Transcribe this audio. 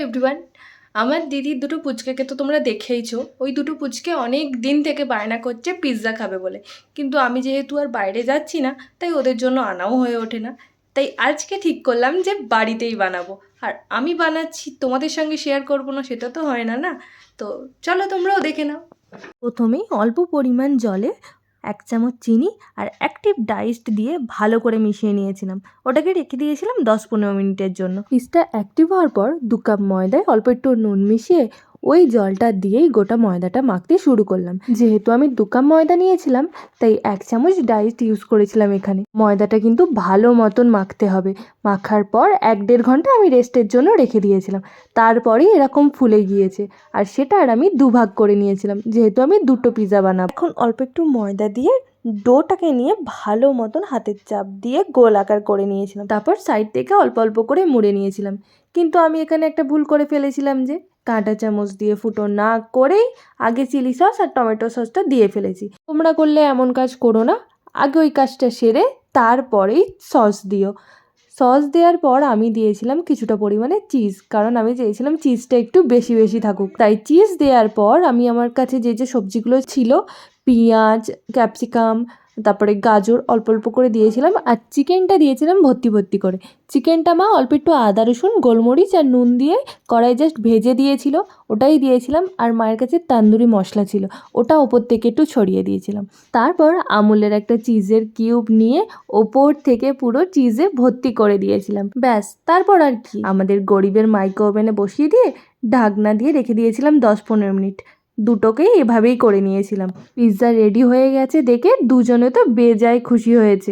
Everyone. আমার দিদির দুটো পুচকেকে তো তোমরা দেখেইছো। ওই দুটো পুচকে অনেক দিন থেকে বায়না করছে পিৎজা খাবে বলে, কিন্তু আমি যেহেতু আর বাইরে যাচ্ছি না তাই ওদের জন্য আনাও হয়ে ওঠে না। তাই আজকে ঠিক করলাম যে বাড়িতেই বানাবো, আর আমি বানাচ্ছি তোমাদের সঙ্গে শেয়ার করবো না, সেটা তো হয় না না। তো চলো তোমরাও দেখে নাও। প্রথমেই অল্প পরিমাণ জলে 1 চামচ চিনি আর অ্যাক্টিভ ডাইসড দিয়ে ভালো করে মিশিয়ে নিয়েছিলাম। ওটাকে রেখে দিয়েছিলাম 10-15 মিনিটের জন্য। পিসটা অ্যাক্টিভ হওয়ার পর 2 কাপ ময়দায় অল্প একটু নুন মিশিয়ে ওই জলটা দিয়েই গোটা ময়দাটা মাখতে শুরু করলাম। যেহেতু আমি 2 কাপ ময়দা নিয়েছিলাম তাই 1 চামচ ডাইসড ইউজ করেছিলাম এখানে। ময়দাটা কিন্তু ভালো মতন মাখতে হবে। মাখার পর 1-1.5 ঘন্টা আমি রেস্টের জন্য রেখে দিয়েছিলাম। তারপরেই এরকম ফুলে গিয়েছে, আর সেটার আমি দুভাগ করে নিয়েছিলাম যেহেতু আমি 2টো পিৎজা বানাবো। এখন অল্প একটু ময়দা দিয়ে ডোটাকে নিয়ে ভালো মতন হাতের চাপ দিয়ে গোল আকার করে নিয়েছিলাম। তারপর সাইড থেকে অল্প অল্প করে মুড়ে নিয়েছিলাম। কিন্তু আমি এখানে একটা ভুল করে ফেলেছিলাম, যে কাঁটা চামচ দিয়ে ফুটো না করেই আগে চিলি সস আর টমেটো সসটা দিয়ে ফেলেছি। তোমরা করলে এমন কাজ করো না, আগে ওই কাজটা সেরে তারপরেই সস দিও। সস দেওয়ার পর আমি দিয়েছিলাম কিছুটা পরিমাণে চিজ, কারণ আমি চেয়েছিলাম চিজটা একটু বেশি বেশি থাকুক। তাই চিজ দেওয়ার পর আমি আমার কাছে যে সবজিগুলো ছিল, পেঁয়াজ, ক্যাপসিকাম, তারপরে গাজর অল্প অল্প করে দিয়েছিলাম, আর চিকেনটা দিয়েছিলাম ভর্তি ভর্তি করে। চিকেনটা মা অল্প একটু আদা রসুন গোলমরিচ আর নুন দিয়ে কড়াই জাস্ট ভেজে দিয়েছিল, ওটাই দিয়েছিলাম। আর মায়ের কাছে তান্দুরি মশলা ছিল, ওটা ওপর থেকে একটু ছড়িয়ে দিয়েছিলাম। তারপর আমুলের একটা চিজের কিউব নিয়ে ওপর থেকে পুরো চিজে ভর্তি করে দিয়েছিলাম। ব্যাস, তারপর আর কি, আমাদের গরিবের মাইক্রো ওভেনে বসিয়ে দিয়ে ঢাকনা দিয়ে রেখে দিয়েছিলাম 10-15 মিনিট। দুটোকেই এভাবেই করে নিয়েছিলাম। পিৎজা রেডি হয়ে গেছে দেখে দুজনে তো বেজায় খুশি হয়েছে।